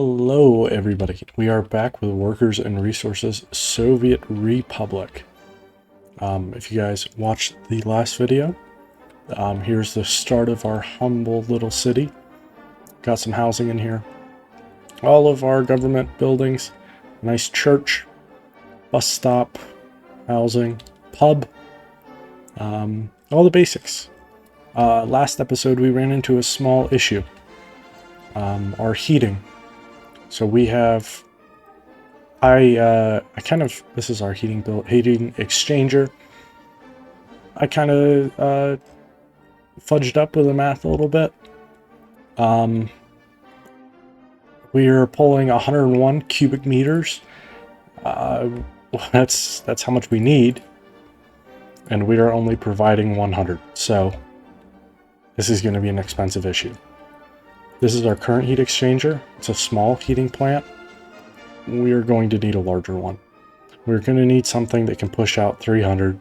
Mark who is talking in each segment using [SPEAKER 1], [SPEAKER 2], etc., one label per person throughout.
[SPEAKER 1] Hello everybody, we are back with Workers and Resources Soviet Republic. If you guys watched the last video, here's the start of our humble little city. Got some housing in here. All of our government buildings, nice church, bus stop, housing, pub, all the basics. Last episode we ran into a small issue. Our heating. So we have, this is our heating exchanger. I kind of fudged up with the math a little bit. We are pulling 101 cubic meters. That's how much we need, and we are only providing 100. So this is going to be an expensive issue. This is our current heat exchanger. It's a small heating plant. We are going to need a larger one. We're going to need something that can push out 300.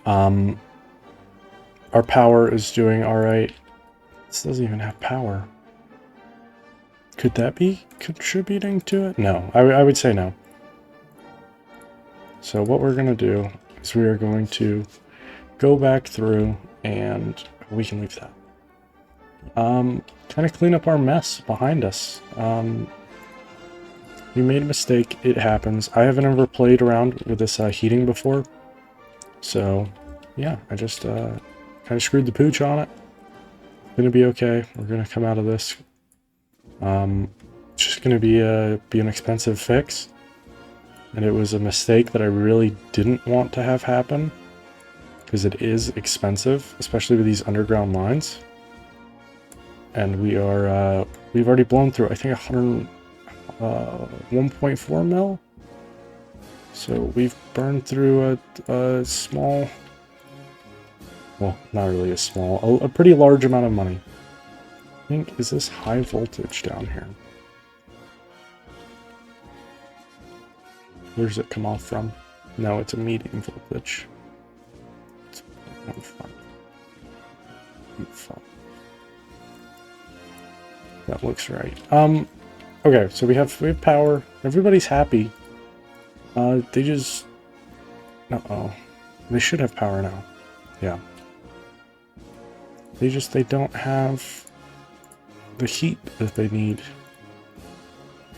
[SPEAKER 1] Our power is doing all right. This doesn't even have power. Could that be contributing to it? No, I would say no. So what we're going to do is we are going to go back through, and we can leave that. Kind of clean up our mess behind us. We made a mistake. It happens. I haven't ever played around with this heating before. So, yeah, I just kind of screwed the pooch on it. Gonna be okay. We're gonna come out of this. It's just gonna be an expensive fix. And it was a mistake that I really didn't want to have happen, because it is expensive, especially with these underground lines. And we are, we've already blown through, I think, 1.4 mil. So we've burned through a small, well, not really a small, a pretty large amount of money. I think, is this high voltage down here? Where does it come off from? No, it's a medium voltage. It's 1.5. That looks right. Okay, so we have power. Everybody's happy. They just... Uh-oh. They should have power now. Yeah. They don't have the heat that they need.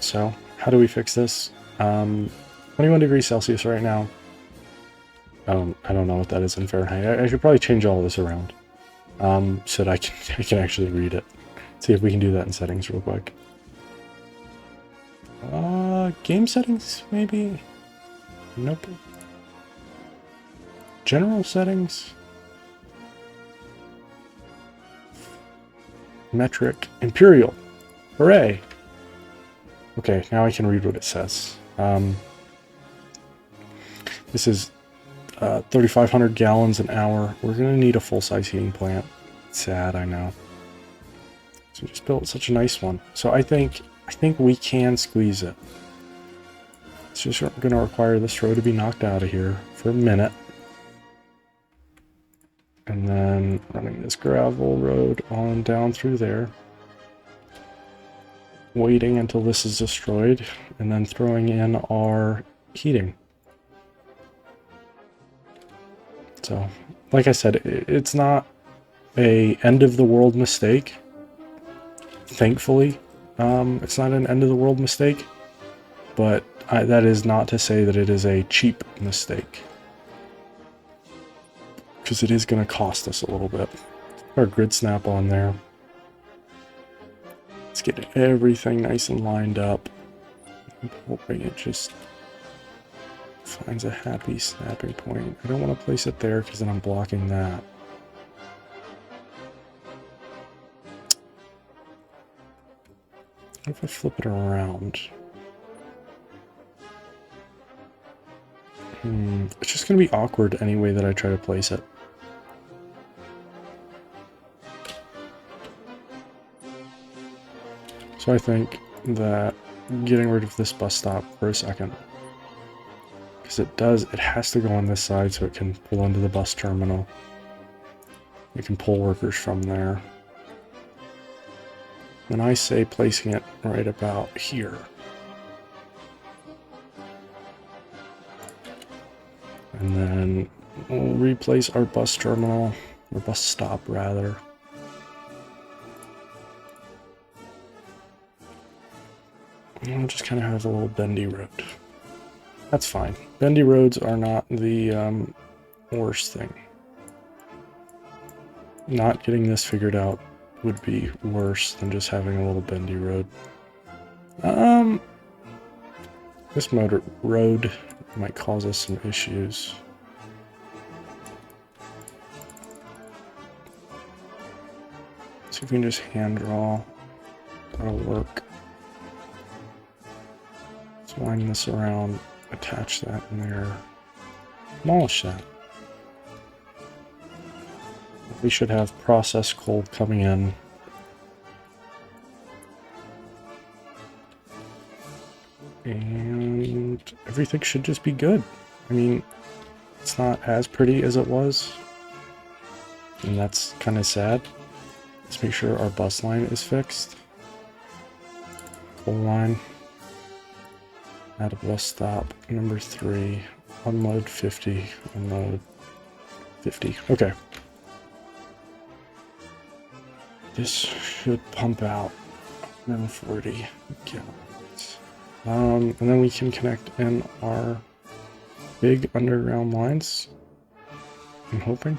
[SPEAKER 1] So, how do we fix this? 21 degrees Celsius right now. I don't know what that is in Fahrenheit. I should probably change all of this around. So that I can actually read it. See if we can do that in settings real quick. Game settings, maybe? Nope. General settings? Metric. Imperial. Hooray! Okay, now I can read what it says. This is 3,500 gallons an hour. We're gonna need a full-size heating plant. Sad, I know. So we just built such a nice one. So I think we can squeeze it. It's just going to require this road to be knocked out of here for a minute. And then running this gravel road on down through there. Waiting until this is destroyed. And then throwing in our heating. So, like I said, it's not an end-of-the-world mistake. Thankfully, it's not an end-of-the-world mistake, but that is not to say that it is a cheap mistake, because it is going to cost us a little bit. Our grid snap on there. Let's get everything nice and lined up. I'm hoping it just finds a happy snapping point. I don't want to place it there because then I'm blocking that. What if I flip it around? It's just going to be awkward any way that I try to place it. So I think that getting rid of this bus stop for a second. Because it has to go on this side so it can pull into the bus terminal. It can pull workers from there. And I say placing it right about here. And then we'll replace our bus terminal, or bus stop rather. And we'll just kind of have a little bendy road. That's fine. Bendy roads are not the worst thing. Not getting this figured out would be worse than just having a little bendy road. This motor road might cause us some issues. See if we can just hand draw. That'll work. Let's wind this around, attach that in there, demolish that. We should have processed coal coming in. And everything should just be good. I mean, it's not as pretty as it was. And that's kind of sad. Let's make sure our bus line is fixed. Coal line. Add a bus stop. Number 3. Unload 50. Unload 50. Okay. This should pump out 140 gallons. And then we can connect in our big underground lines. I'm hoping.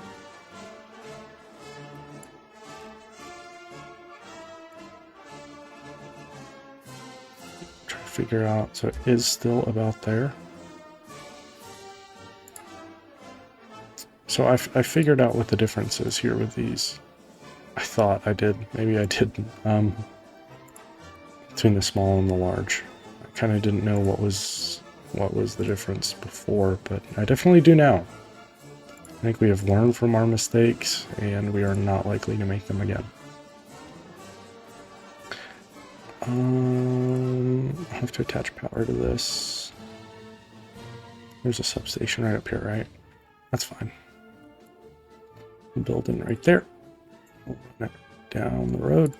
[SPEAKER 1] Try to figure out, so it is still about there. So I figured out what the difference is here with these. I thought I did. Maybe I didn't. Between the small and the large. I kind of didn't know what was the difference before, but I definitely do now. I think we have learned from our mistakes, and we are not likely to make them again. I have to attach power to this. There's a substation right up here, right? That's fine. Building right there. We'll run it down the road.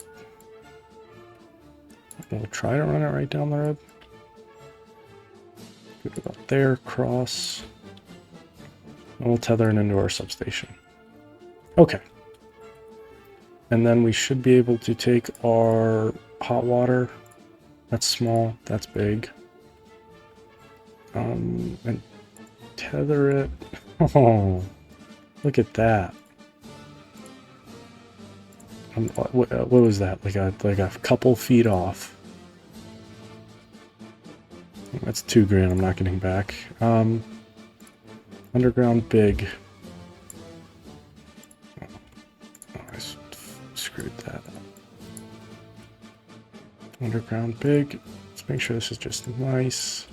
[SPEAKER 1] We'll try to run it right down the road. Good about there, cross. And we'll tether it into our substation. Okay. And then we should be able to take our hot water. That's small, that's big. And tether it. Oh, look at that. What was that? Like a couple feet off. That's $2,000 I'm not getting back. Underground big. Oh, I screwed that up. Underground big. Let's make sure this is just nice.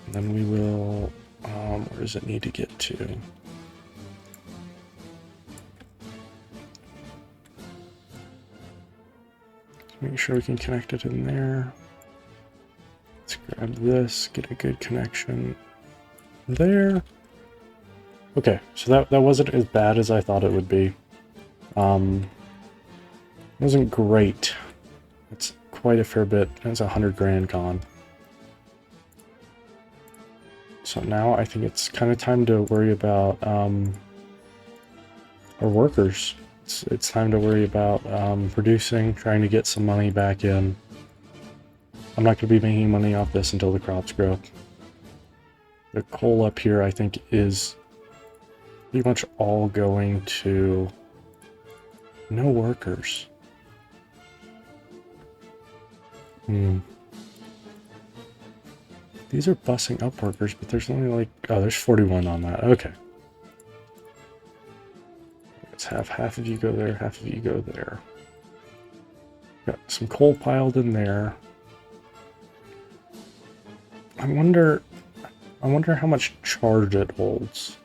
[SPEAKER 1] And then we will, where does it need to get to? Make sure we can connect it in there. Let's grab this, get a good connection there. Okay, so that wasn't as bad as I thought it would be. It wasn't great. It's quite a fair bit. It's $100,000 gone. So now I think it's kind of time to worry about our workers. It's time to worry about producing, trying to get some money back in. I'm not going to be making money off this until the crops grow. The coal up here, I think, is pretty much all going to no workers. These are busing up workers, but there's only like, oh, there's 41 on that. Okay. Let's have half of you go there, half of you go there. Got some coal piled in there. I wonder how much charge it holds.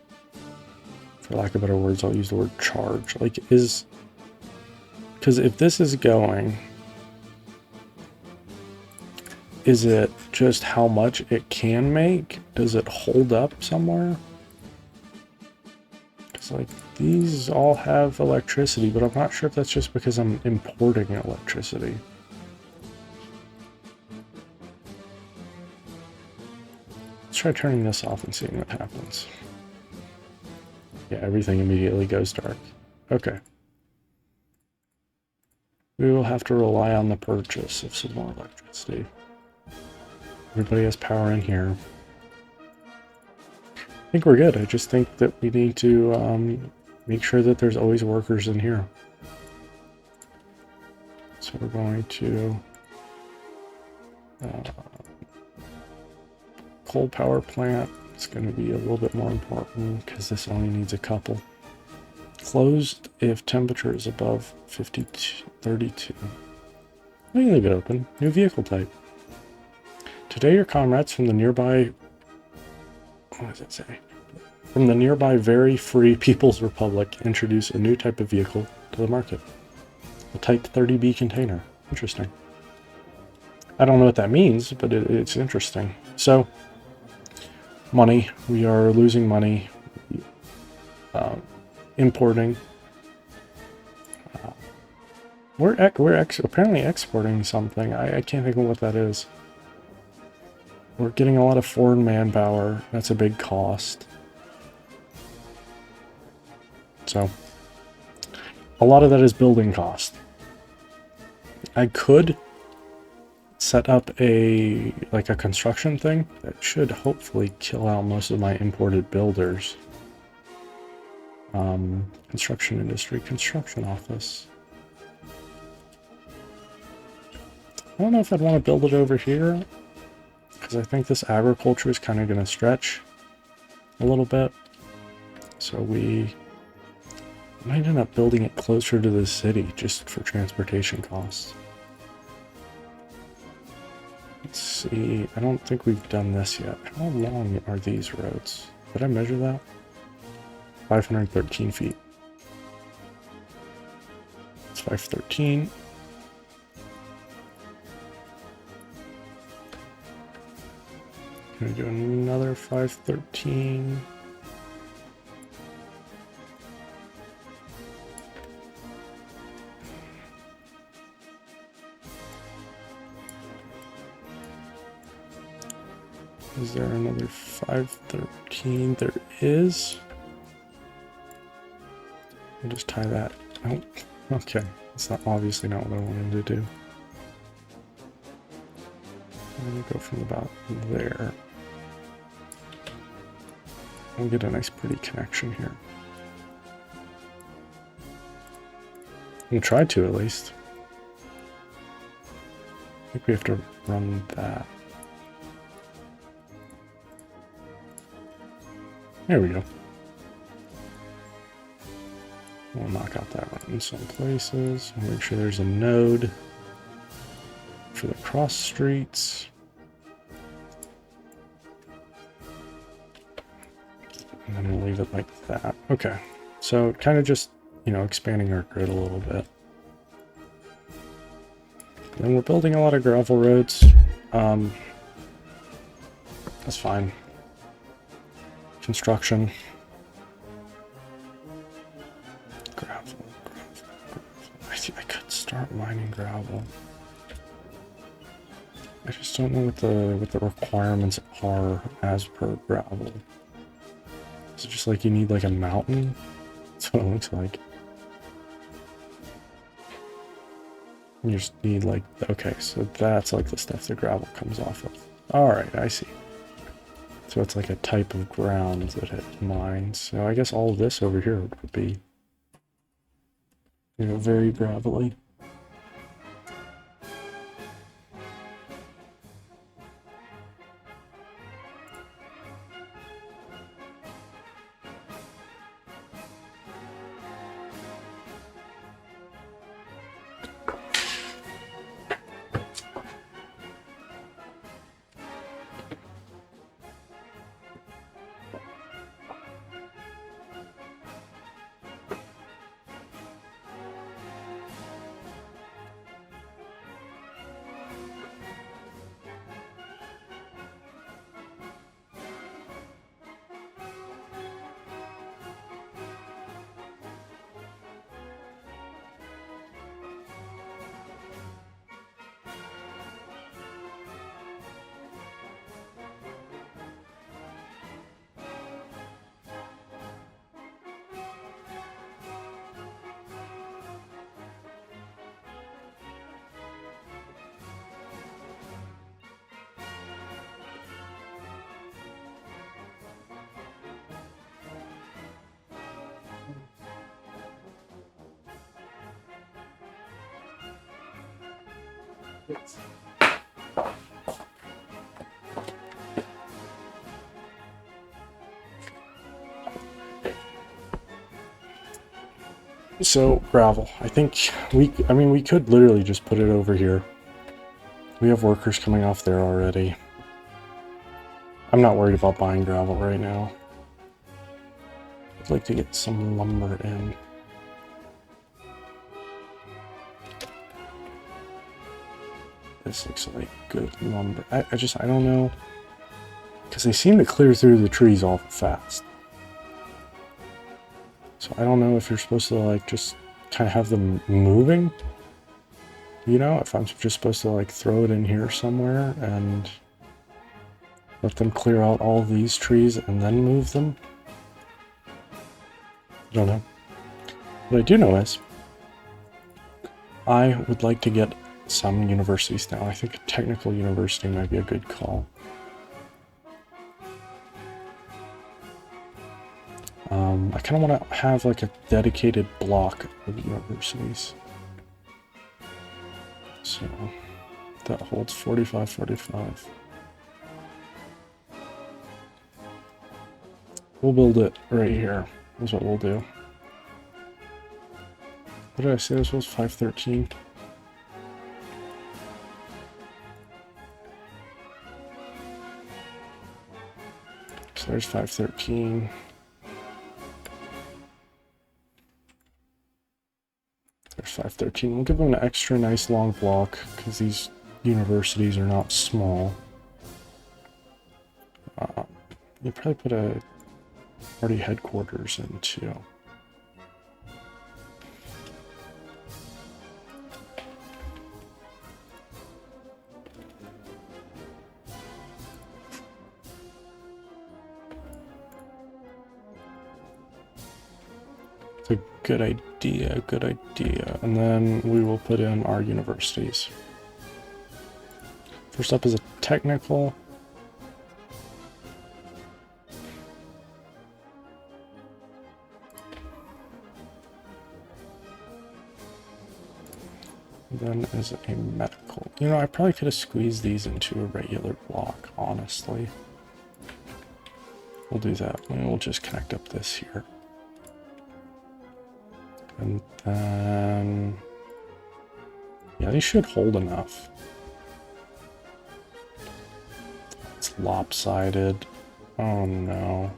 [SPEAKER 1] For lack of better words, I'll use the word charge. Like, because if this is going, is it just how much it can make? Does it hold up somewhere? It's like, these all have electricity, but I'm not sure if that's just because I'm importing electricity. Let's try turning this off and seeing what happens. Yeah, everything immediately goes dark. Okay. We will have to rely on the purchase of some more electricity. Everybody has power in here. I think we're good. I just think that we need to make sure that there's always workers in here. So we're going to coal power plant. It's going to be a little bit more important because this only needs a couple. Closed if temperature is above 32. We can leave it open. New vehicle type. Today your comrades from the nearby... What does it say? From the nearby Very Free People's Republic introduce a new type of vehicle to the market. A Type 30B container. Interesting. I don't know what that means, but it's interesting. So, money. We are losing money. Importing. We're apparently exporting something. I can't think of what that is. We're getting a lot of foreign manpower. That's a big cost. So, a lot of that is building cost. I could set up a construction thing that should hopefully kill out most of my imported builders. Construction industry, construction office. I don't know if I'd want to build it over here, because I think this agriculture is kind of going to stretch a little bit. So we might end up building it closer to the city just for transportation costs. Let's see, I don't think we've done this yet. How long are these roads? Did I measure that? 513 feet. It's 513. Gonna do another 513. Is there another 513? There is. I'll just tie that. Oh, okay. That's not obviously not what I wanted to do. I'm gonna go from about there. We'll get a nice pretty connection here. We'll try to at least. I think we have to run that. There we go. We'll knock out that one in some places. We'll make sure there's a node for the cross streets. And then we'll leave it like that. Okay. So kind of just, expanding our grid a little bit. And we're building a lot of gravel roads. That's fine. Construction. Gravel. I could start mining gravel. I just don't know what the requirements are as per gravel. Is it just like you need like a mountain? That's what it looks like. You just need like, okay, so that's like the stuff the gravel comes off of. Alright, I see. So it's like a type of ground that it mines. So I guess all of this over here would be, very gravelly. So, gravel. I think we could literally just put it over here. We have workers coming off there already. I'm not worried about buying gravel right now. I'd like to get some lumber in. This looks like good lumber. I don't know. Because they seem to clear through the trees awful fast. So I don't know if you're supposed to like just kind of have them moving. You know, if I'm just supposed to like throw it in here somewhere and let them clear out all these trees and then move them. I don't know. What I do know is I would like to get some universities now. I think a technical university might be a good call. I kind of want to have like a dedicated block of universities. So that holds 45. We'll build it right here. That's what we'll do. What did I say this was? 513? So there's 513. There's 513. We'll give them an extra nice long block because these universities are not small. You probably put a party headquarters in too. It's a good idea, good idea. And then we will put in our universities. First up is a technical. Then is a medical. You know, I probably could have squeezed these into a regular block, honestly. We'll do that. We'll just connect up this here. And then... yeah, these should hold enough. It's lopsided. Oh no.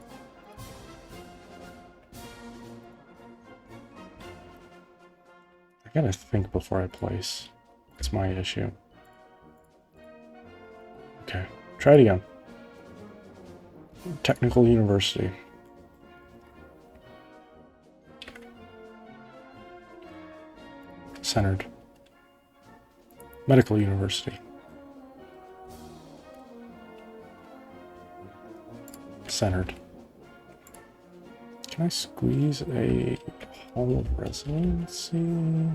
[SPEAKER 1] I gotta think before I place. It's my issue. Okay, try it again. Technical University. Centered. Medical University. Centered. Can I squeeze a Hall of Residency? No,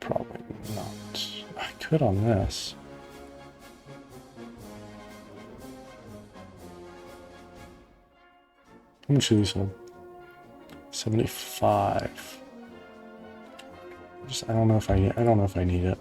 [SPEAKER 1] probably not. I could on this. How much do these hold? 75. I don't know if I need it.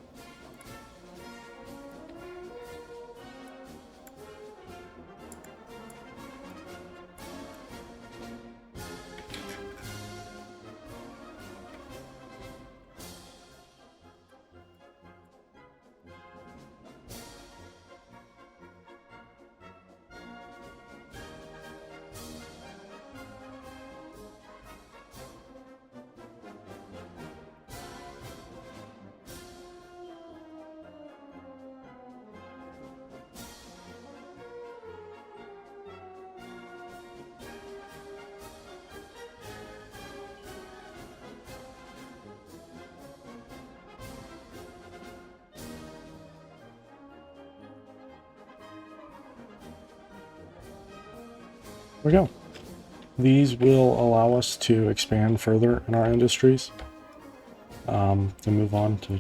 [SPEAKER 1] There we go. These will allow us to expand further in our industries, to move on to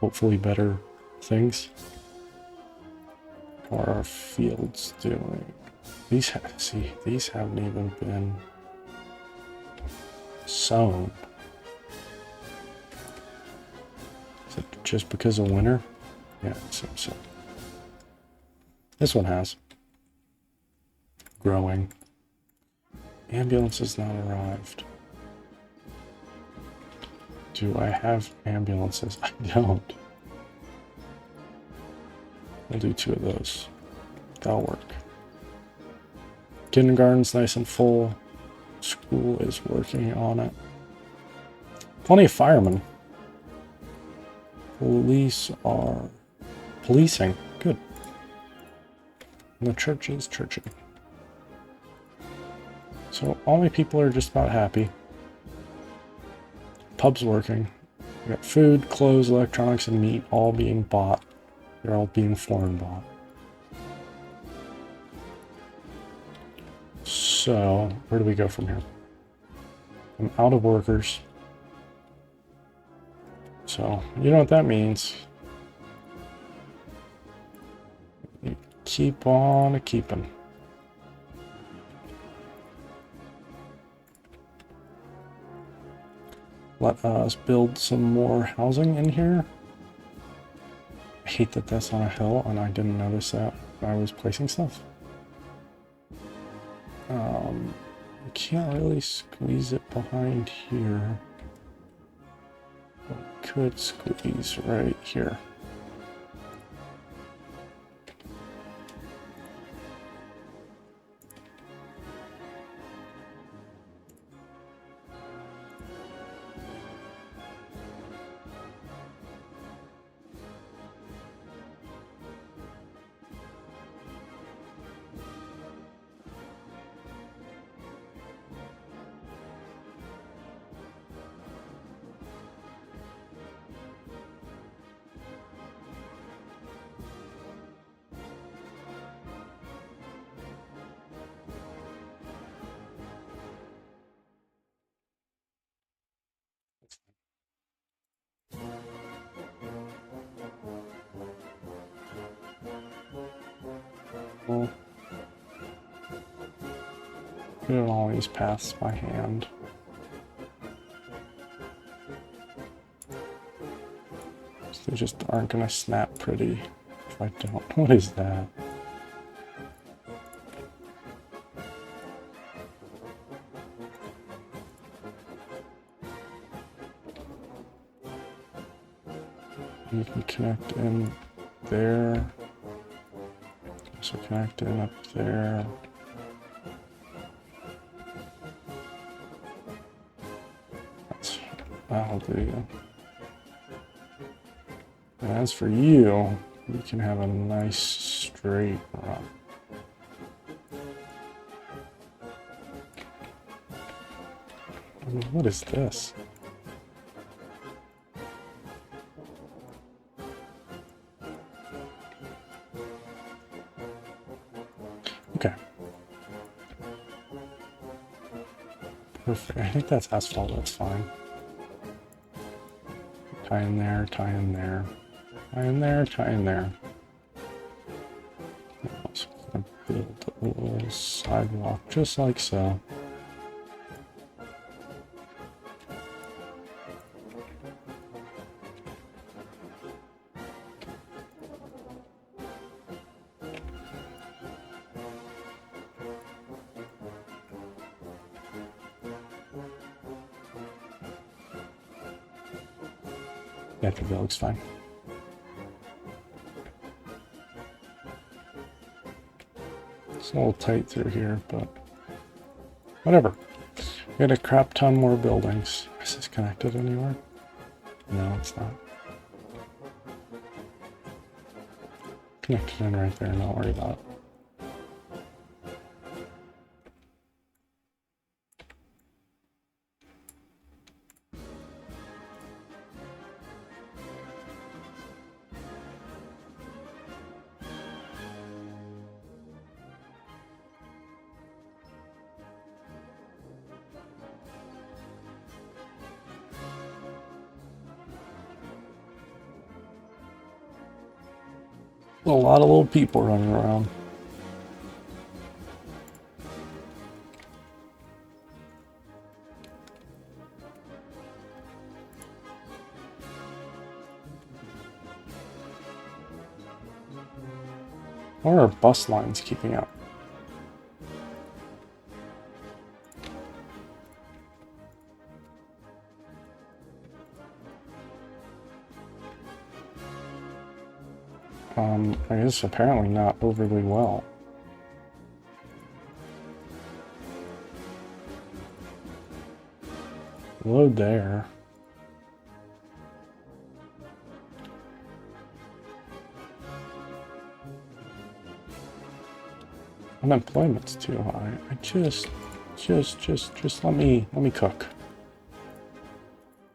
[SPEAKER 1] hopefully better things. How are our fields doing? These haven't even been sown. Is it just because of winter? Yeah, so. This one has. Growing. Ambulance has not arrived. Do I have ambulances? I don't. We'll do 2 of those. That'll work. Kindergarten's nice and full. School is working on it. Plenty of firemen. Police are policing. Good. And the church is churching. So all my people are just about happy. Pub's working. We got food, clothes, electronics, and meat all being bought. They're all being foreign bought. So, where do we go from here? I'm out of workers. So, you know what that means. You keep on keeping. Let us build some more housing in here. I hate that that's on a hill and I didn't notice that when I was placing stuff. I can't really squeeze it behind here. But I could squeeze right here. Well, doing all these paths by hand. So they just aren't gonna snap pretty if I don't. What is that? You can connect in there. Also connect in up there. That'll do you. And as for you, you can have a nice straight run. What is this? Okay. Perfect. I think that's asphalt. That's fine. Tie in there, tie in there. Tie in there, tie in there. I'm also gonna build a little sidewalk just like so. Yeah, I think that looks fine. It's a little tight through here, but whatever. We got a crap ton more buildings. Is this connected anywhere? No, it's not. Connected in right there, don't worry about it. A lot of little people running around. Or are bus lines keeping up? I guess apparently not overly well. Load there. Unemployment's too high. Just let me cook.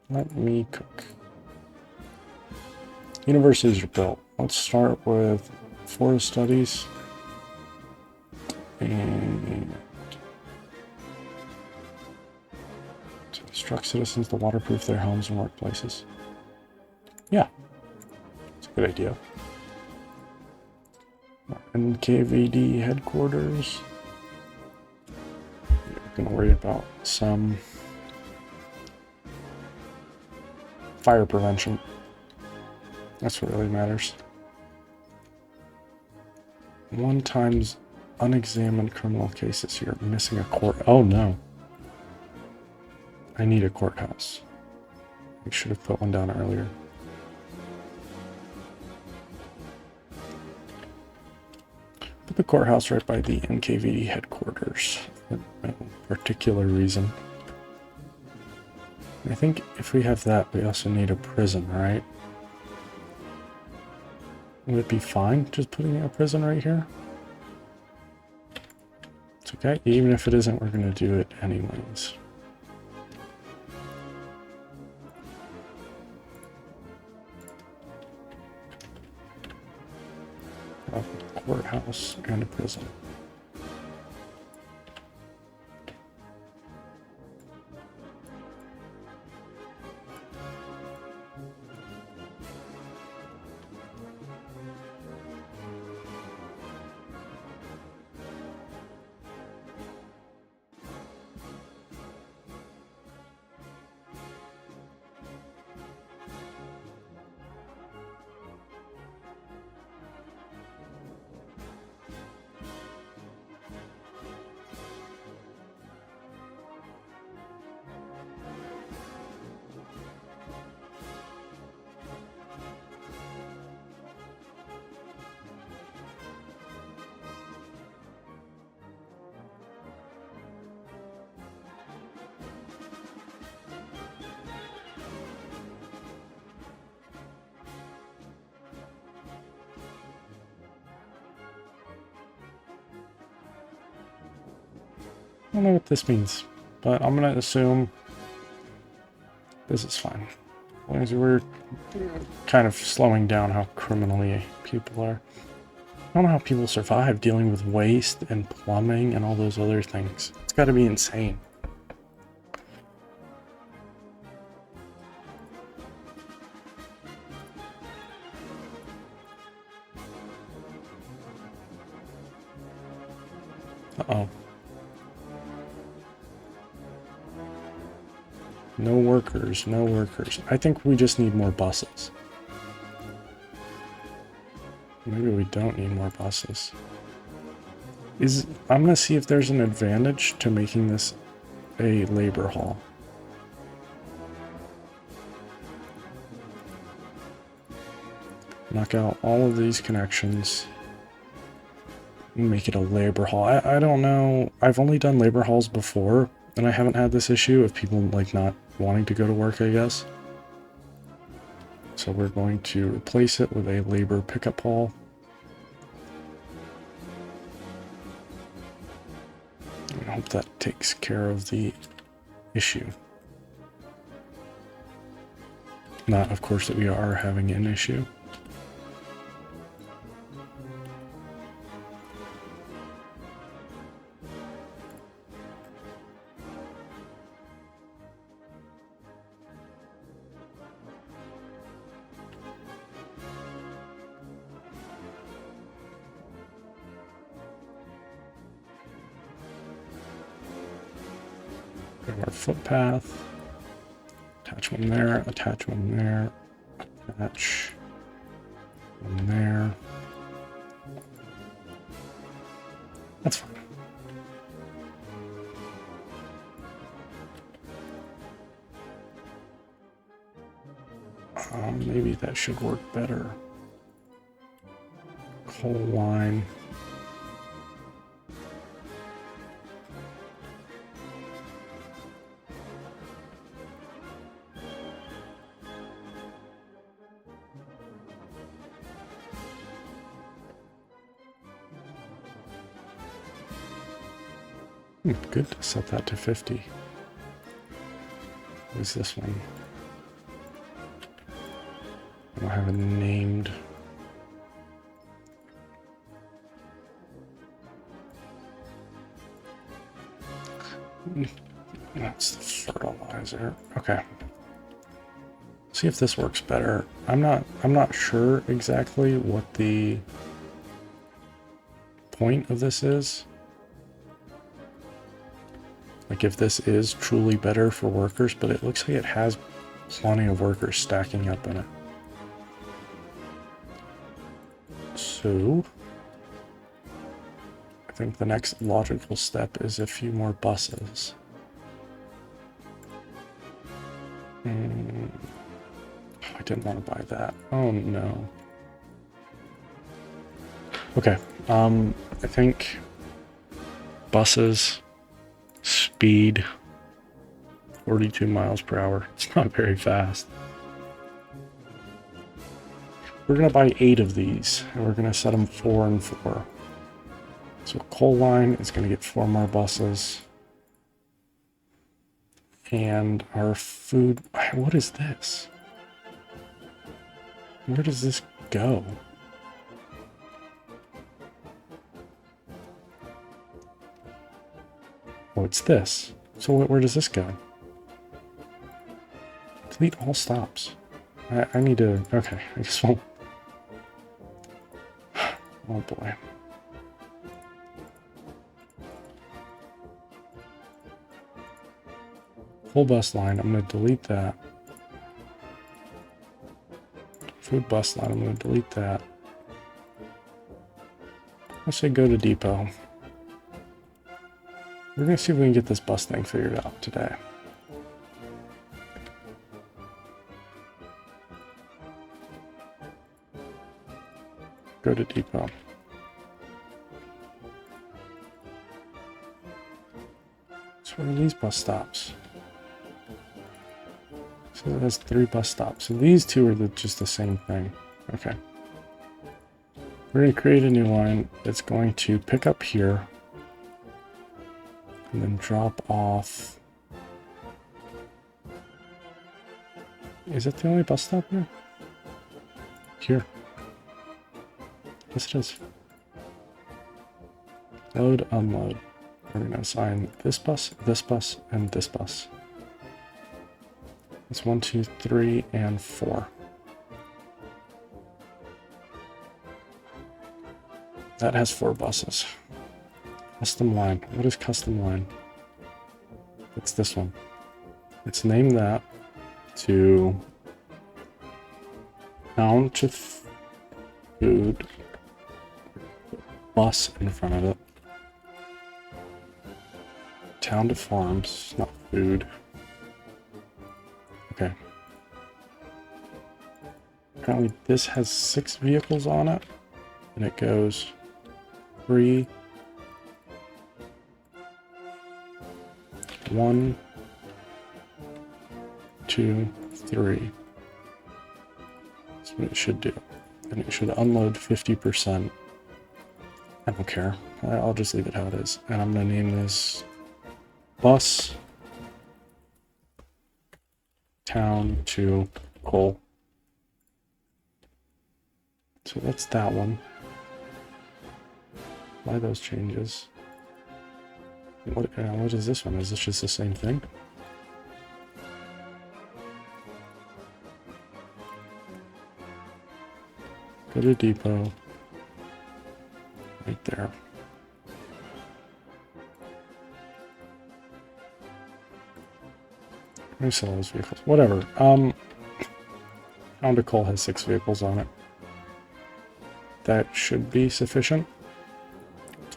[SPEAKER 1] Let me cook. Universities are built. Let's start with forest studies and to instruct citizens to waterproof their homes and workplaces. Yeah, it's a good idea. NKVD headquarters. We're gonna worry about some fire prevention. That's what really matters. 1 times unexamined criminal cases here. Missing a court. Oh no. I need a courthouse. We should have put one down earlier. Put the courthouse right by the NKVD headquarters. For no particular reason. I think if we have that, we also need a prison, right? Would it be fine just putting a prison right here? It's okay. Even if it isn't, we're going to do it anyways. A courthouse and a prison. I don't know what this means, but I'm going to assume this is fine. As long as we're kind of slowing down how criminally people are. I don't know how people survive dealing with waste and plumbing and all those other things. It's got to be insane. Uh-oh. No workers, no workers. I think we just need more buses. Maybe we don't need more buses. I'm gonna see if there's an advantage to making this a labor hall. Knock out all of these connections. Make it a labor hall. I don't know. I've only done labor halls before, and I haven't had this issue of people like not wanting to go to work, I guess. So we're going to replace it with a labor pickup hall. I hope that takes care of the issue. Not, of course, that we are having an issue. Our footpath. Attach one there, attach one there, attach one there. That's fine. Maybe that should work better. Coal line. Good to set that to 50. Who's this one? I don't have it named. That's the fertilizer. Okay. See if this works better. I'm not sure exactly what the point of this is. Like if this is truly better for workers, but it looks like it has plenty of workers stacking up in it. So I think the next logical step is a few more buses. I didn't want to buy that. Oh no. Okay, I think buses, speed, 42 miles per hour. It's not very fast. We're gonna buy 8 of these, and we're gonna set them 4 and 4. So coal line is gonna get 4 more buses. And our food, what is this? Where does this go? Oh, it's this. So where does this go? Delete all stops. I need to, okay, I guess we'll, oh boy. Full bus line, I'm going to delete that. Food bus line, I'm going to delete that. Let's say go to depot. We're going to see if we can get this bus thing figured out today. Go to depot. So where are these bus stops? So it has 3 bus stops. So these 2 are just the same thing. Okay. We're going to create a new line that's going to pick up here and then drop off. Is it the only bus stop here? Here. Yes, it is. Load, unload. We're going to assign this bus, and this bus. It's 1, 2, 3, and 4. That has 4 buses. Custom line. What is custom line? It's this one. Let's name that to town to food. Bus in front of it. Town to farms, not food. Okay. Apparently this has 6 vehicles on it, and it goes 3, 1, 2, 3. That's what it should do. And it should unload 50%. I don't care. I'll just leave it how it is. And I'm going to name this bus town to coal. So that's that one. Why those changes? What is this one? Is this just the same thing? Go to depot. Right there. Let me sell those vehicles. Whatever. Town to coal has 6 vehicles on it. That should be sufficient.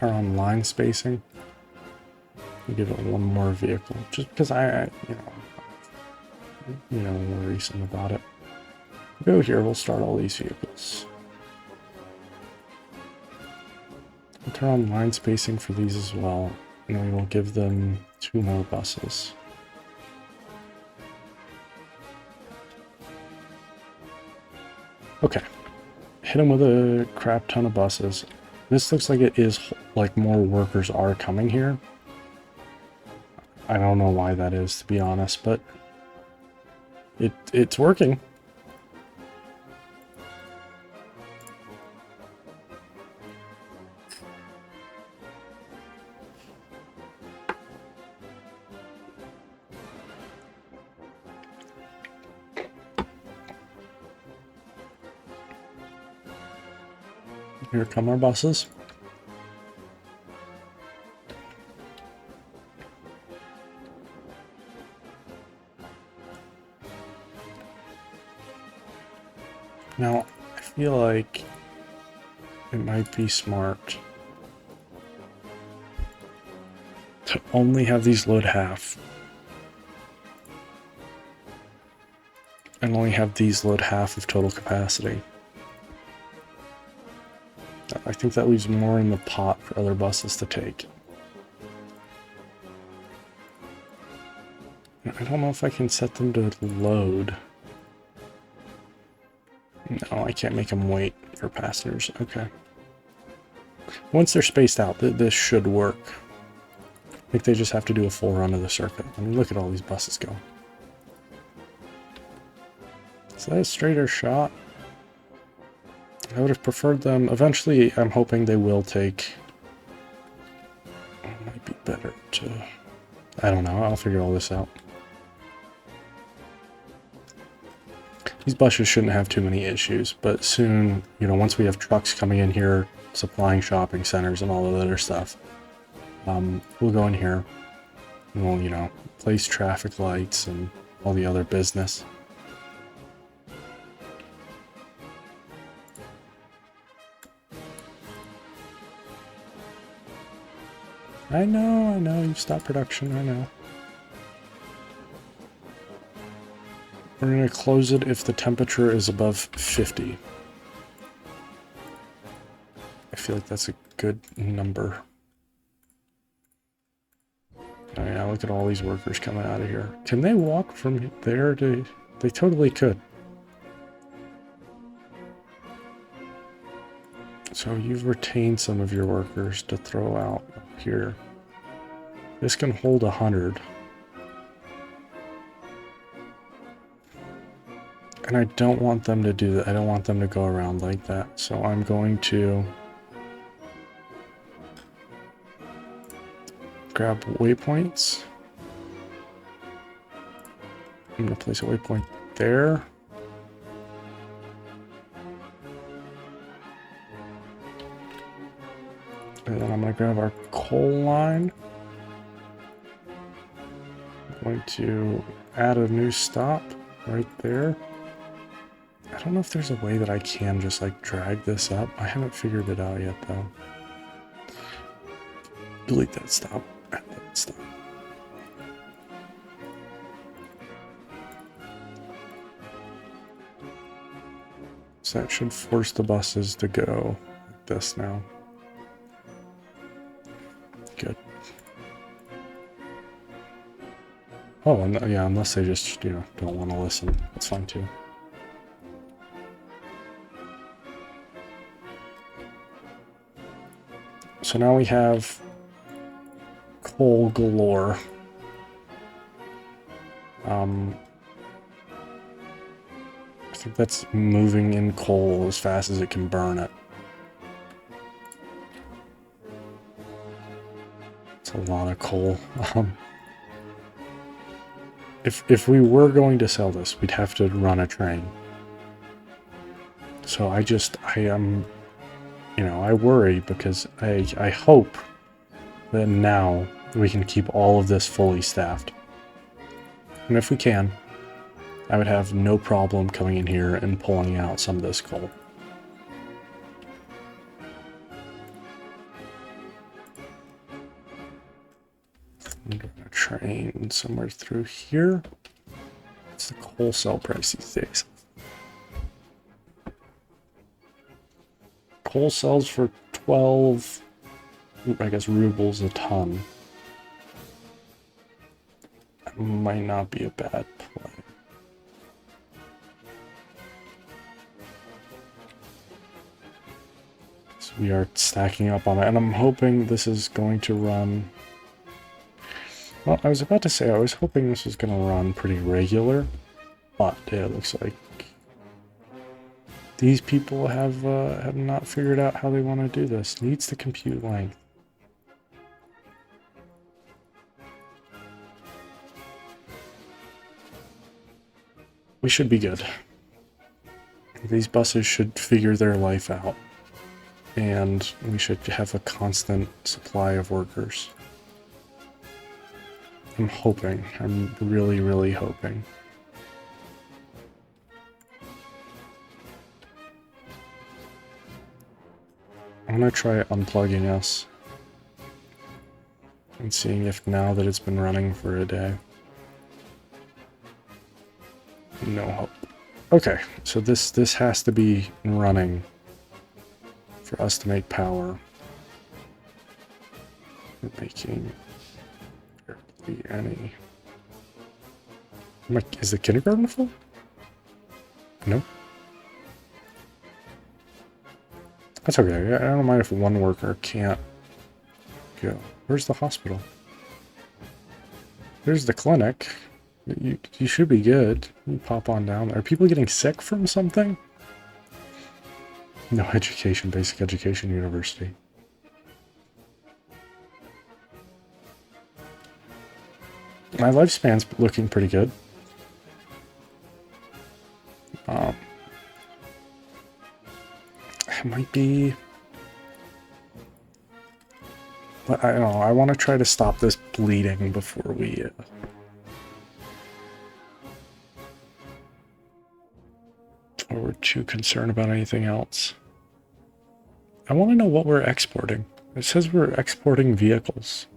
[SPEAKER 1] turn on line spacing. We'll give it one more vehicle, just because I worrisome about it. We'll go here, we'll start all these vehicles. We'll turn on line spacing for these as well, and then we will give them 2 more buses. Okay, hit them with a crap ton of buses. This looks like it is, like, more workers are coming here. I don't know why that is, to be honest, but it's working. Here come our buses. Now, I feel like it might be smart to only have these load half. And only have these load half of total capacity. I think that leaves more in the pot for other buses to take. I don't know if I can set them to load. No, I can't make them wait for passengers. Okay. Once they're spaced out, this should work. I think they just have to do a full run of the circuit. I mean, look at all these buses go. Is that a straighter shot? I would have preferred them. Eventually, I'm hoping they will take... It might be better to... I don't know. I'll figure all this out. These buses shouldn't have too many issues, but soon, once we have trucks coming in here, supplying shopping centers and all of that other stuff, we'll go in here and we'll, place traffic lights and all the other business. I know, you've stopped production, I know. We're going to close it if the temperature is above 50. I feel like that's a good number. Oh yeah, look at all these workers coming out of here. Can they walk from there to... They totally could. So you've retained some of your workers to throw out up here. This can hold 100. And I don't want them to do that. I don't want them to go around like that. So I'm going to grab waypoints. I'm going to place a waypoint there. And then I'm going to grab our coal line. I'm going to add a new stop right there. I don't know if there's a way that I can just like drag this up. I haven't figured it out yet though. Delete that stop. Add that stop. So that should force the buses to go like this now. Good. Oh, and yeah, unless they just, don't want to listen. That's fine too. So now we have coal galore. I think that's moving in coal as fast as it can burn it. It's a lot of coal. If we were going to sell this, we'd have to run a train. So I am, I worry because I hope that now we can keep all of this fully staffed. And if we can, I would have no problem coming in here and pulling out some of this coal. train somewhere through here. What's the coal cell price these days? Coal sells for 12, I guess, rubles a ton. That might not be a bad play. So we are stacking up on it, and I'm hoping this is going to run... Well, I was about to say I was hoping this was going to run pretty regular, but it looks like these people have not figured out how they want to do this. Needs to compute length. We should be good. These buses should figure their life out, and we should have a constant supply of workers. I'm hoping. I'm really, really hoping. I'm gonna try unplugging us and seeing if now that it's been running for a day. No hope. Okay, so this has to be running for us to make power. We're making barely any. Is the kindergarten full? No. That's okay. I don't mind if one worker can't go. Where's the hospital? There's the clinic. You should be good. You pop on down there. Are people getting sick from something? No education, basic education university. My lifespan's looking pretty good. It might be... But I don't know, I want to try to stop this bleeding before we... or we're too concerned about anything else. I want to know what we're exporting. It says we're exporting vehicles.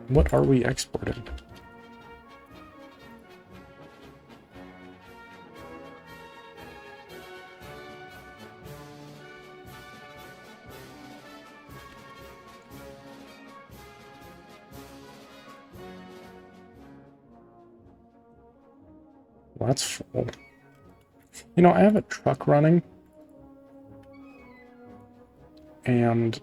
[SPEAKER 1] What are we exporting? Well, that's full. You know, I have a truck running. And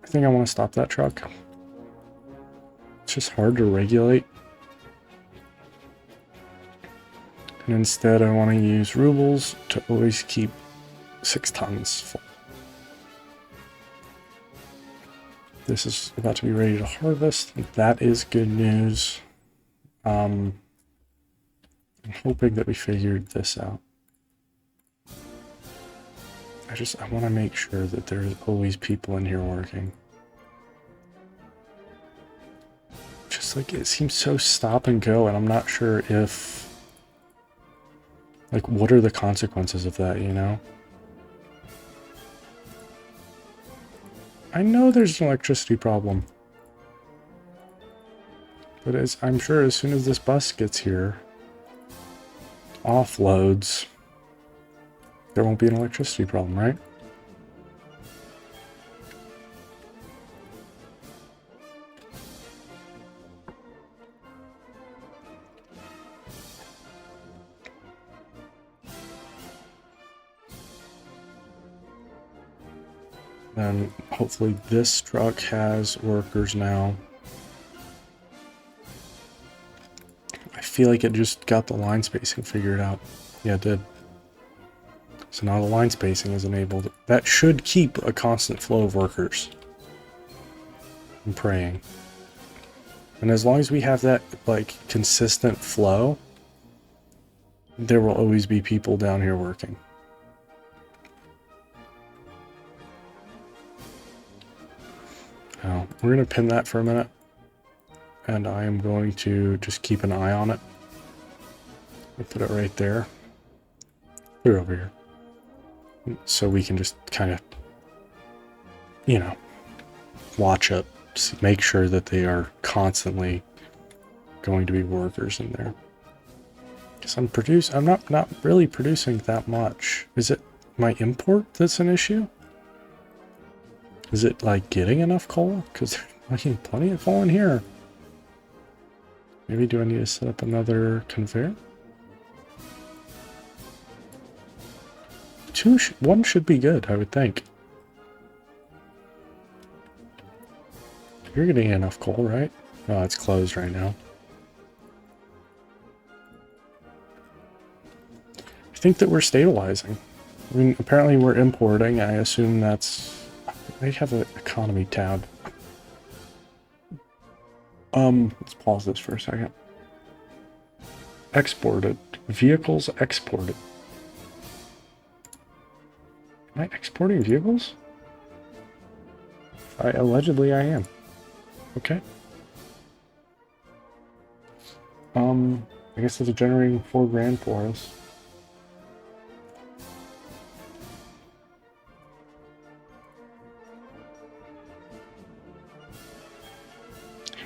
[SPEAKER 1] I think I want to stop that truck. It's just hard to regulate. And instead I want to use rubles to always keep 6 tons full. This is about to be ready to harvest. That is good news. I'm hoping that we figured this out. I want to make sure that there's always people in here working. Just like, it seems so stop and go, and I'm not sure if... Like, what are the consequences of that, you know? I know there's an electricity problem. But I'm sure as soon as this bus gets here, offloads, there won't be an electricity problem, right? Then hopefully this truck has workers now. I feel like it just got the line spacing figured out. Yeah, it did. So now the line spacing is enabled. That should keep a constant flow of workers. I'm praying. And as long as we have that, like, consistent flow, there will always be people down here working. Now, we're going to pin that for a minute. And I am going to just keep an eye on it. I'll put it right there. clear over here. So we can just kind of, you know, watch it, make sure that they are constantly going to be workers in there. Because I'm not really producing that much. Is it my import that's an issue? Is it like getting enough coal? Because there's plenty of coal in here. Maybe do I need to set up another conveyor? One should be good, I would think. You're getting enough coal, right? Oh, it's closed right now. I think that we're stabilizing. I mean, apparently we're importing. I assume that's... I have an economy tab. Let's pause this for a second. Exported. Vehicles exported. Am I exporting vehicles? Allegedly I am. Okay. I guess it's generating 4 grand for us.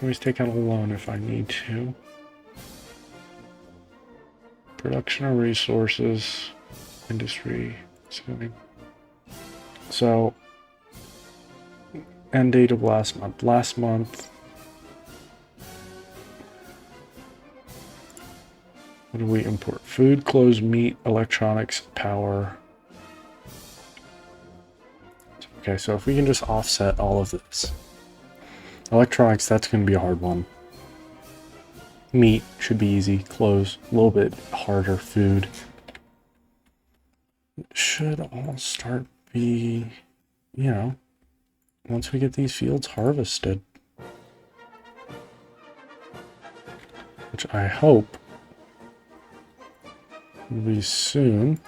[SPEAKER 1] Always take out a loan if I need to. Production of resources, industry, assuming. So, end date of last month. Last month, what do we import? Food, clothes, meat, electronics, power. Okay, so if we can just offset all of this. Electronics, that's going to be a hard one. Meat should be easy. Clothes, a little bit harder. Food should all start be, you know, once we get these fields harvested. Which I hope will be soon.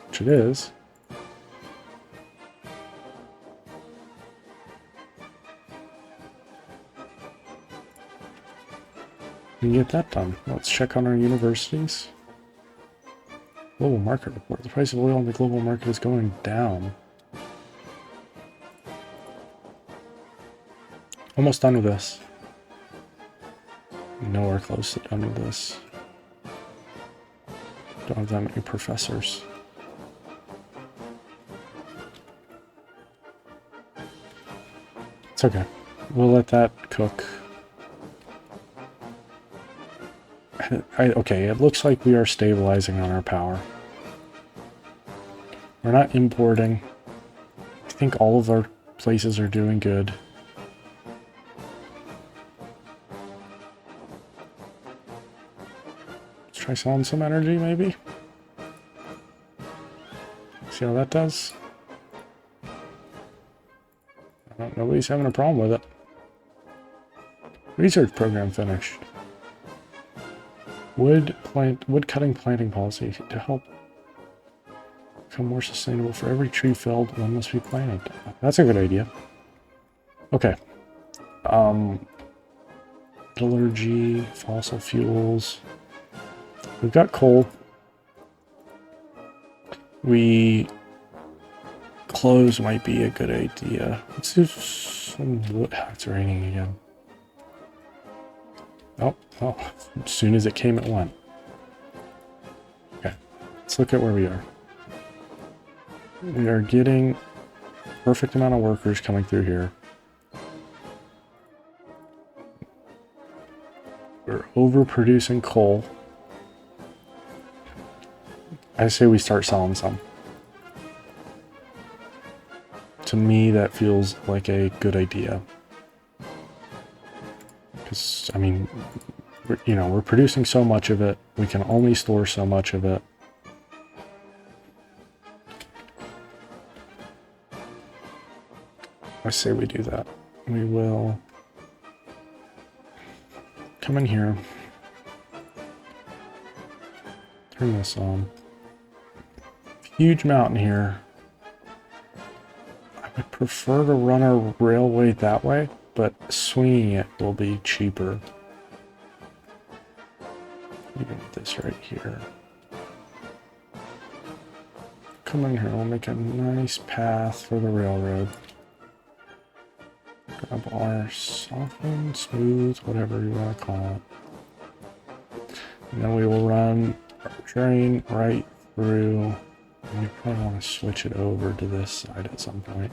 [SPEAKER 1] Which it is. We can get that done. Let's check on our universities. Global market report. The price of oil in the global market is going down. Almost done with this. Nowhere close to done with this. Don't have that many professors. It's okay. We'll let that cook. Okay, it looks like we are stabilizing on our power. We're not importing. I think all of our places are doing good. Let's try selling some energy, maybe? See how that does? Nobody's having a problem with it. Research program finished. Wood cutting planting policy to help become more sustainable. For every tree felled, one must be planted. That's a good idea. Okay. Metallurgy, fossil fuels. We've got coal. Clothes might be a good idea. Let's do some wood. It's raining again. Oh, as soon as it came, it went. Okay, let's look at where we are. We are getting a perfect amount of workers coming through here. We're overproducing coal. I say we start selling some. To me, that feels like a good idea. Because, I mean, we're producing so much of it. We can only store so much of it. I say we do that. We will come in here. Turn this on. Huge mountain here. I would prefer to run a railway that way, but swinging it will be cheaper. Even this right here. come in here. We'll make a nice path for the railroad. Grab our soften, smooth, whatever you want to call it. And then we will run our train right through. And we probably want to switch it over to this side at some point.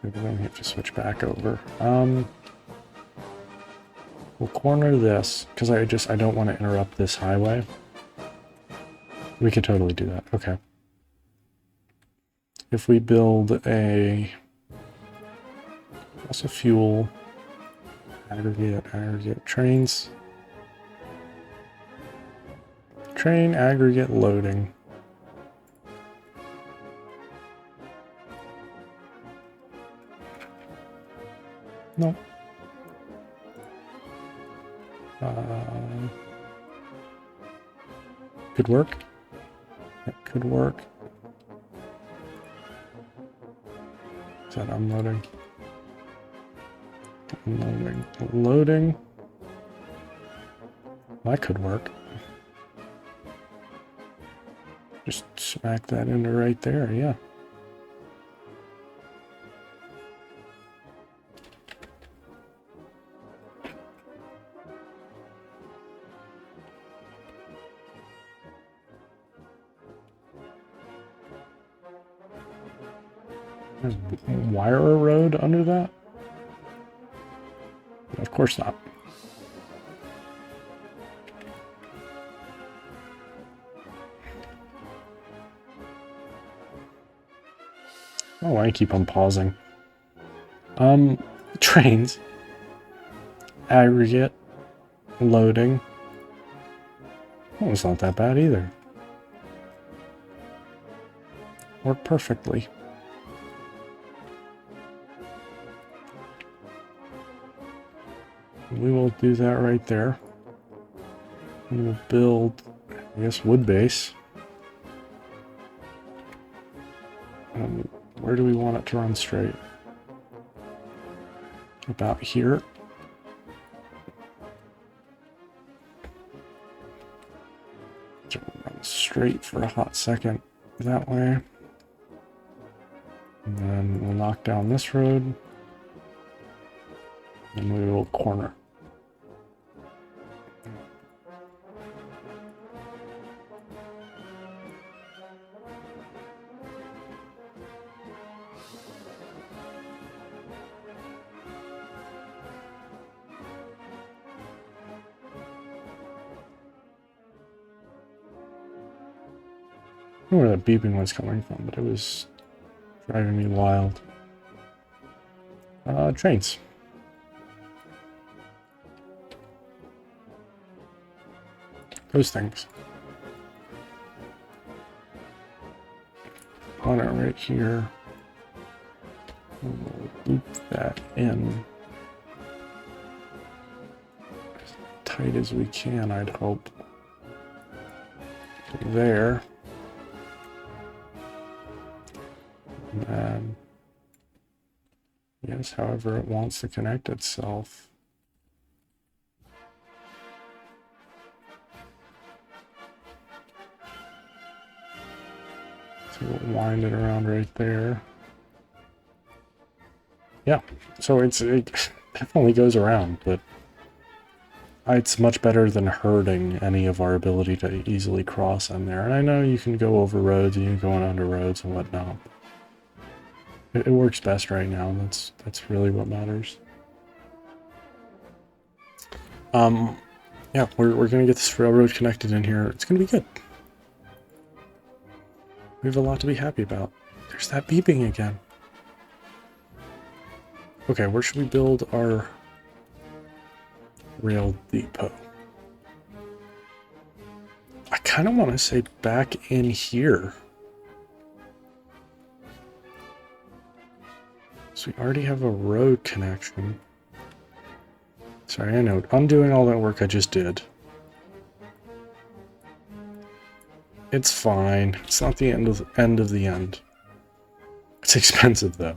[SPEAKER 1] Maybe then we have to switch back over. We'll corner this, because I don't want to interrupt this highway. We could totally do that. Okay. If we build also fuel, aggregate, trains. Train aggregate loading. No. Could work. That could work. Is that unloading? Unloading. Loading. That could work. Just smack that into right there, yeah. There's wire a road under that? Of course not. Oh, I keep on pausing. Trains. Aggregate. Loading. Oh, it's not that bad either. Worked perfectly. We will do that right there. We will build, I guess, wood base. Where do we want it to run straight? About here. So run straight for a hot second that way. And then we'll knock down this road. And we will corner. I don't know where that beeping was coming from, but it was driving me wild. Trains. Those things. On it right here. We'll loop that in as tight as we can, I'd hope. There. And then, yes, however it wants to connect itself. So we'll wind it around right there. Yeah, so it definitely goes around, but it's much better than hurting any of our ability to easily cross in there. And I know you can go over roads and you can go under roads and whatnot. It works best right now. That's really what matters. Yeah, we're gonna get this railroad connected in here. It's gonna be good. We have a lot to be happy about. There's that beeping again. Okay, where should we build our rail depot? I kind of want to say back in here. So we already have a road connection. Sorry, I know. I'm doing all that work I just did. It's fine. It's not the end of the end. It's expensive though,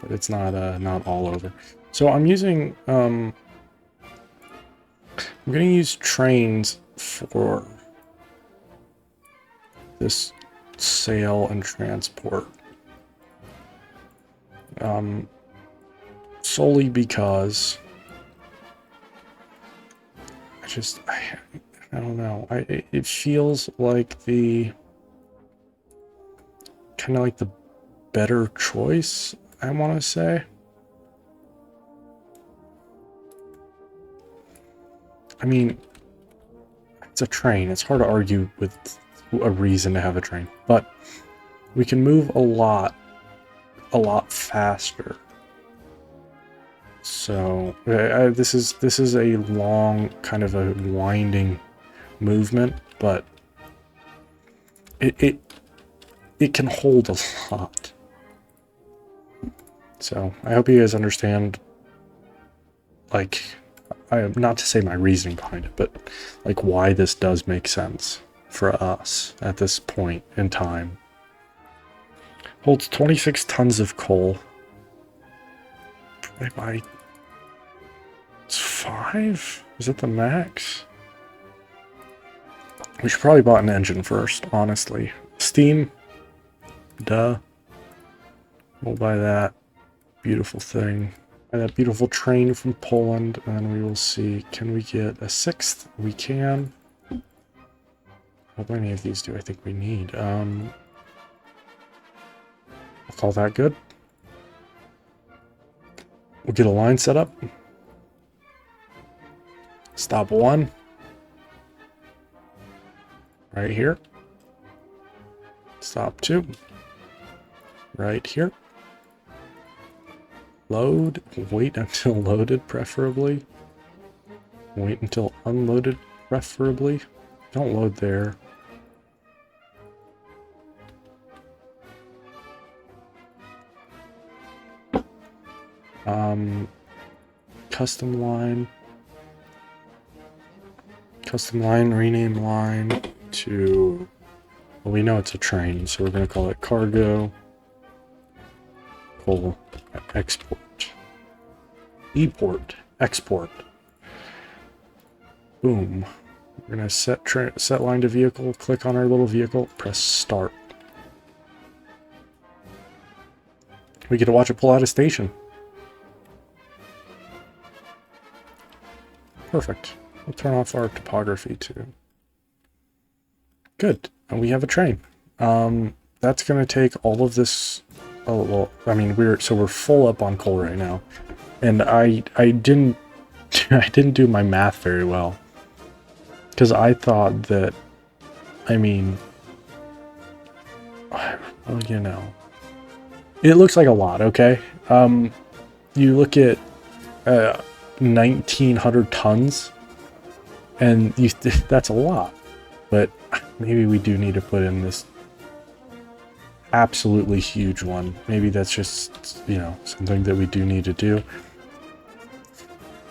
[SPEAKER 1] but it's not all over. So I'm using I'm going to use trains for this sale and transport. Solely because I don't know. It feels like the kind of like the better choice, I want to say. I mean, it's a train. It's hard to argue with a reason to have a train, but we can move a lot faster. So this is a long, kind of a winding movement, but it can hold a lot. So I hope you guys understand, like, not to say my reasoning behind it, but like why this does make sense for us at this point in time. Holds 26 tons of coal. Probably by... It's 5? Is it the max? We should probably bought an engine first, honestly. Steam. Duh. We'll buy that beautiful thing. Buy that beautiful train from Poland, and then we will see. Can we get a 6th? We can. How many of these do I think we need? I'll call that good. We'll get a line set up. Stop 1. Right here. Stop 2. Right here. Load. Wait until loaded, preferably. Wait until unloaded, preferably. Don't load there. Custom line. Custom line, rename line to... Well, we know it's a train, so we're going to call it cargo. Coal export. E-port. Export. Boom. We're going to set line to vehicle, click on our little vehicle, press start. We get to watch it pull out of station. Perfect. We'll turn off our topography too. Good. And we have a train. That's going to take all of this. Oh, well, I mean, we're full up on coal right now. And I didn't do my math very well. Because I thought that, I mean, well, you know, it looks like a lot, okay? You look at 1,900 tons, and that's a lot. But maybe we do need to put in this absolutely huge one. Maybe that's just, you know, something that we do need to do.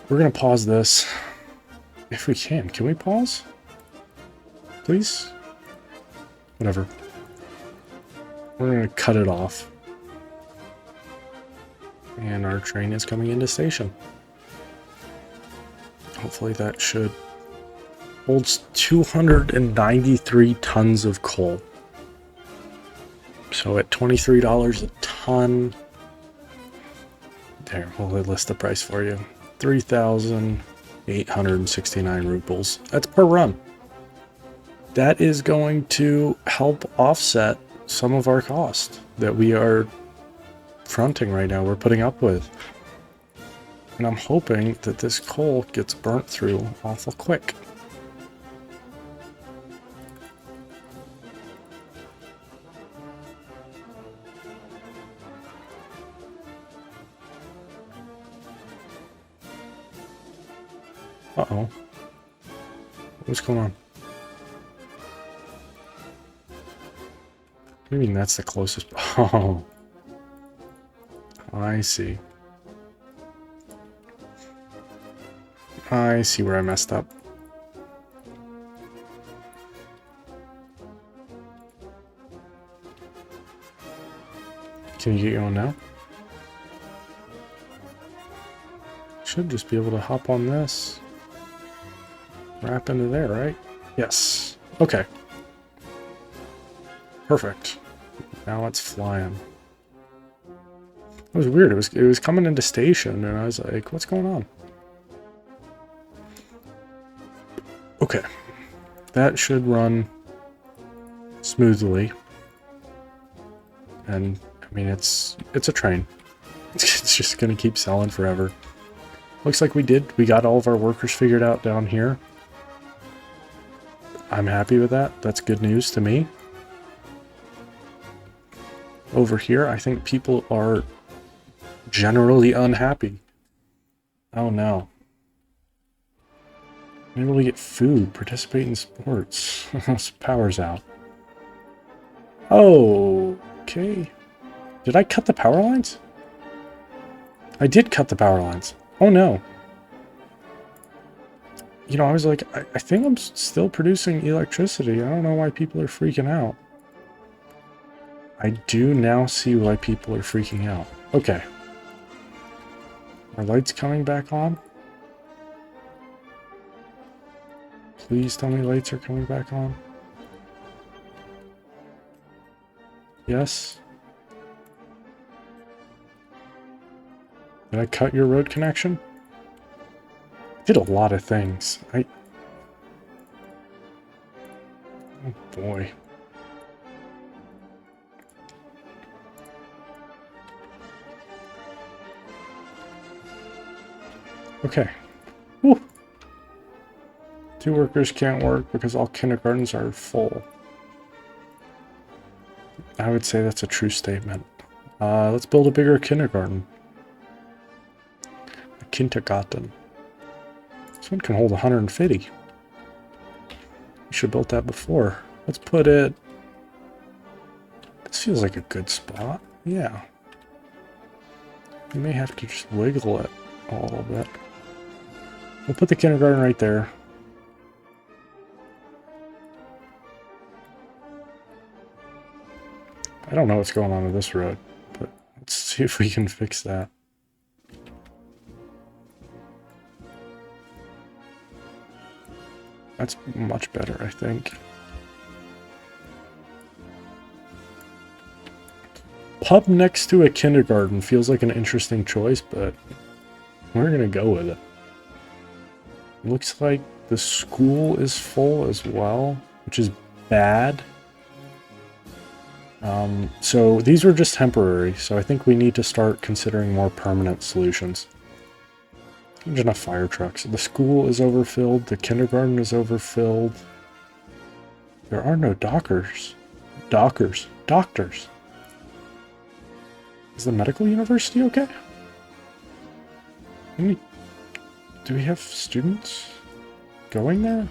[SPEAKER 1] We're going to pause this. If we can. Can we pause? Please? Whatever. We're going to cut it off. And our train is coming into station. Hopefully that should... Holds 293 tons of coal. So at $23 a ton... There, we'll list the price for you. 3,869 rubles. That's per run. That is going to help offset some of our cost that we are fronting right now, we're putting up with. And I'm hoping that this coal gets burnt through awful quick. Uh-oh. What's going on? I mean, that's the closest... Oh. I see. I see where I messed up. Can you get going now? Should just be able to hop on this. Wrap into there, right? Yes. Okay. Perfect. Now it's flying. It was weird. It was coming into station, and I was like, "What's going on?" Okay, that should run smoothly. And I mean, it's a train. It's just gonna keep selling forever. Looks like we got all of our workers figured out down here. I'm happy with that. That's good news to me. Over here, I think people are generally unhappy. Oh no. Maybe we get food, participate in sports. Power's out. Oh, okay. Did I cut the power lines? I did cut the power lines. Oh no. You know, I was like, I think I'm still producing electricity. I don't know why people are freaking out. I do now see why people are freaking out. Okay. Are lights coming back on? Please tell me lights are coming back on. Yes. Did I cut your road connection? I did a lot of things. Oh boy. Okay. Whew. 2 workers can't work because all kindergartens are full. I would say that's a true statement. Let's build a bigger kindergarten. A kindergarten. This one can hold 150. We should have built that before. Let's put it... This feels like a good spot. Yeah. We may have to just wiggle it a little bit. We'll put the kindergarten right there. I don't know what's going on with this road, but let's see if we can fix that. That's much better, I think. Pub next to a kindergarten feels like an interesting choice, but we're gonna go with it. Looks like the school is full as well, which is bad. So these were just temporary, so I think we need to start considering more permanent solutions. There's enough fire trucks. The school is overfilled, the kindergarten is overfilled. There are no doctors. Doctors. Is the medical university okay? Do we have students going there?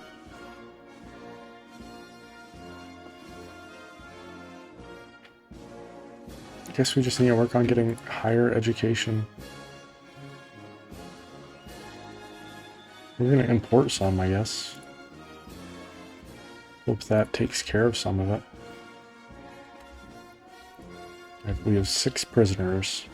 [SPEAKER 1] I guess we just need to work on getting higher education. We're going to import some, I guess. Hope that takes care of some of it. We have 6 prisoners.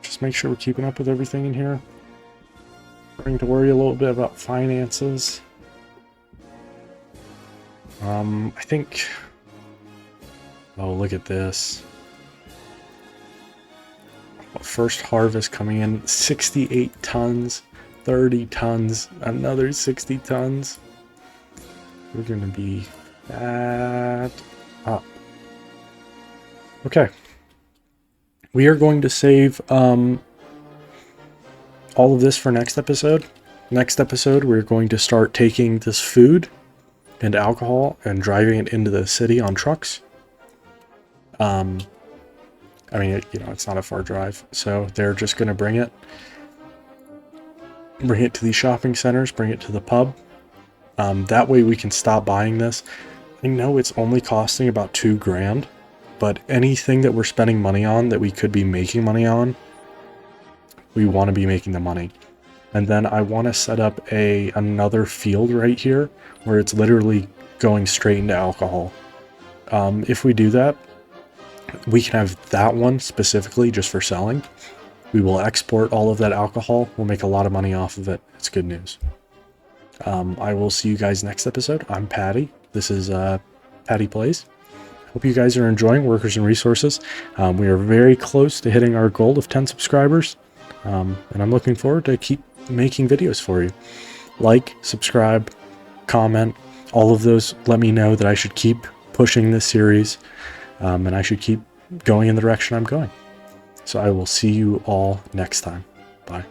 [SPEAKER 1] Just make sure we're keeping up with everything in here. Starting to worry a little bit about finances. I think... Oh, look at this. First harvest coming in, 68 tons, 30 tons, another 60 tons. We're going to be fat up. Okay. We are going to save all of this for next episode. Next episode, we're going to start taking this food and alcohol and driving it into the city on trucks. I mean, it's not a far drive, so they're just going to bring it to these shopping centers, bring it to the pub. That way we can stop buying this. I know it's only costing about $2,000, but anything that we're spending money on that we could be making money on, we want to be making the money. And then I want to set up another field right here where it's literally going straight into alcohol. If we do that, we can have that one specifically just for selling. We will export all of that alcohol. We'll make a lot of money off of it. It's good news. I will see you guys next episode. I'm Patty. This is Patty Plays. Hope you guys are enjoying Workers and Resources. We are very close to hitting our goal of 10 subscribers. And I'm looking forward to keep making videos for you. Like, subscribe, comment, all of those let me know that I should keep pushing this series. And I should keep going in the direction I'm going. So I will see you all next time. Bye.